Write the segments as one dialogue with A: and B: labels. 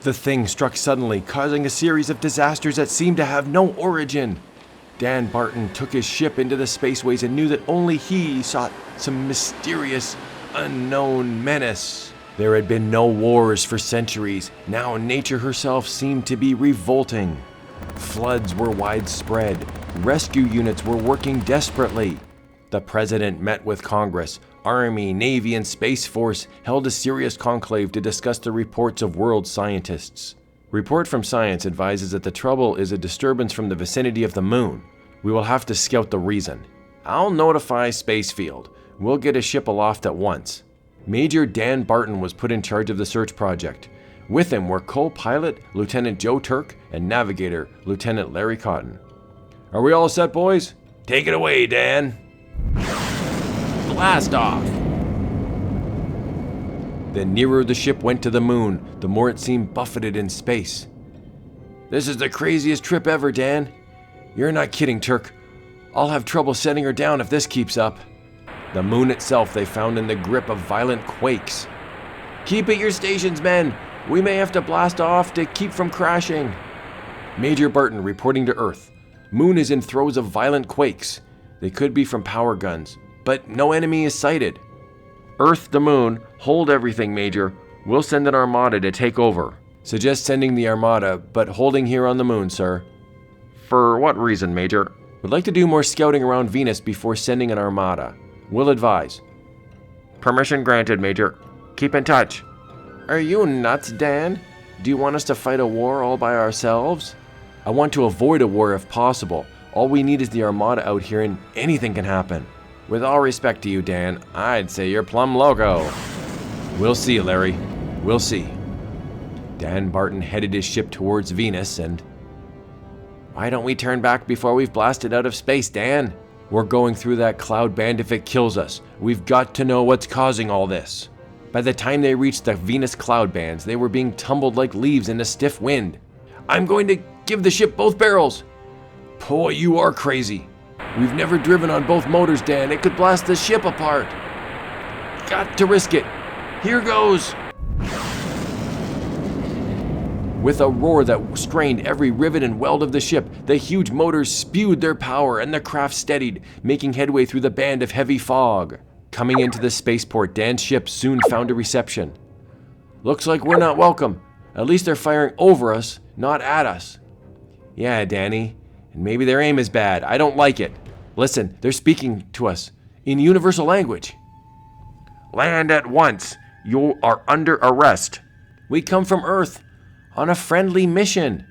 A: The thing struck suddenly, causing a series of disasters that seemed to have no origin. Dan Barton took his ship into the spaceways and knew that only he sought some mysterious, unknown menace. There had been no wars for centuries. Now nature herself seemed to be revolting. Floods were widespread. Rescue units were working desperately. The president met with Congress. Army, Navy, and Space Force held a serious conclave to discuss the reports of world scientists. Report from science advises that the trouble is a disturbance from the vicinity of the moon. We will have to scout the reason. I'll notify Spacefield. We'll get a ship aloft at once. Major Dan Barton was put in charge of the search project. With him were co-pilot Lieutenant Joe Turk and navigator Lieutenant Larry Cotton. Are we all set, boys? Take it away, Dan. Blast off! The nearer the ship went to the moon, the more it seemed buffeted in space. This is the craziest trip ever, Dan. You're not kidding, Turk. I'll have trouble setting her down if this keeps up. The moon itself they found in the grip of violent quakes. Keep at your stations, men. We may have to blast off to keep from crashing. Major Barton reporting to Earth. Moon is in throes of violent quakes. They could be from power guns, but no enemy is sighted. Earth to Moon, hold everything, Major. We'll send an armada to take over. Suggest sending the armada, but holding here on the moon, sir. For what reason, Major? Would like to do more scouting around Venus before sending an armada. Will advise. Permission granted, Major. Keep in touch. Are you nuts, Dan? Do you want us to fight a war all by ourselves? I want to avoid a war if possible. All we need is the armada out here and anything can happen. With all respect to you, Dan, I'd say you're plumb loco. We'll see, Larry. We'll see. Dan Barton headed his ship towards Venus and... Why don't we turn back before we've blasted out of space, Dan? We're going through that cloud band if it kills us. We've got to know what's causing all this. By the time they reached the Venus cloud bands, they were being tumbled like leaves in a stiff wind. I'm going to give the ship both barrels. Boy, you are crazy. We've never driven on both motors, Dan. It could blast the ship apart. Got to risk it. Here goes. With a roar that strained every rivet and weld of the ship, the huge motors spewed their power and the craft steadied, making headway through the band of heavy fog. Coming into the spaceport, Dan's ship soon found a reception. Looks like we're not welcome. At least they're firing over us, not at us. Yeah, Danny, and maybe their aim is bad. I don't like it. Listen, they're speaking to us in universal language. Land at once. You are under arrest. We come from Earth on a friendly mission.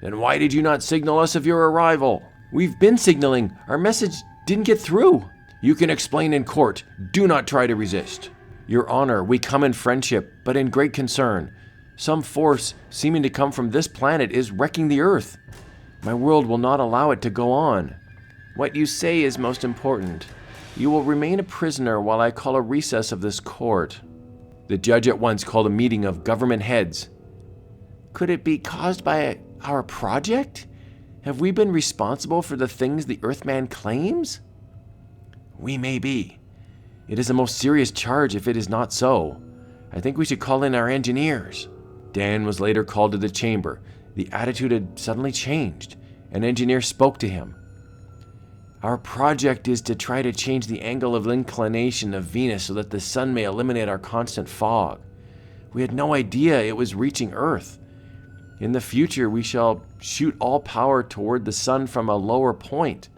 A: Then why did you not signal us of your arrival? We've been signaling. Our message didn't get through. You can explain in court. Do not try to resist. Your Honor, we come in friendship, but in great concern. Some force seeming to come from this planet is wrecking the Earth. My world will not allow it to go on. What you say is most important. You will remain a prisoner while I call a recess of this court. The judge at once called a meeting of government heads. Could it be caused by our project? Have we been responsible for the things the Earthman claims? We may be. It is a most serious charge if it is not so. I think we should call in our engineers. Dan was later called to the chamber. The attitude had suddenly changed. An engineer spoke to him. Our project is to try to change the angle of inclination of Venus so that the sun may eliminate our constant fog. We had no idea it was reaching Earth. In the future, we shall shoot all power toward the sun from a lower point.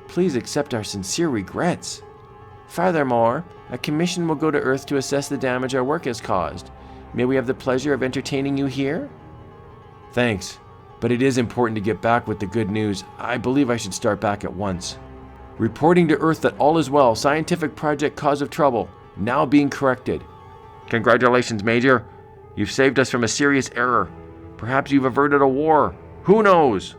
A: Please accept our sincere regrets. Furthermore, a commission will go to Earth to assess the damage our work has caused. May we have the pleasure of entertaining you here? Thanks, but it is important to get back with the good news. I believe I should start back at once. Reporting to Earth that all is well. Scientific project cause of trouble. Now being corrected. Congratulations, Major. You've saved us from a serious error. Perhaps you've averted a war. Who knows?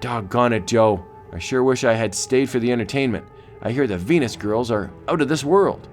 A: Doggone it, Joe. I sure wish I had stayed for the entertainment. I hear the Venus girls are out of this world.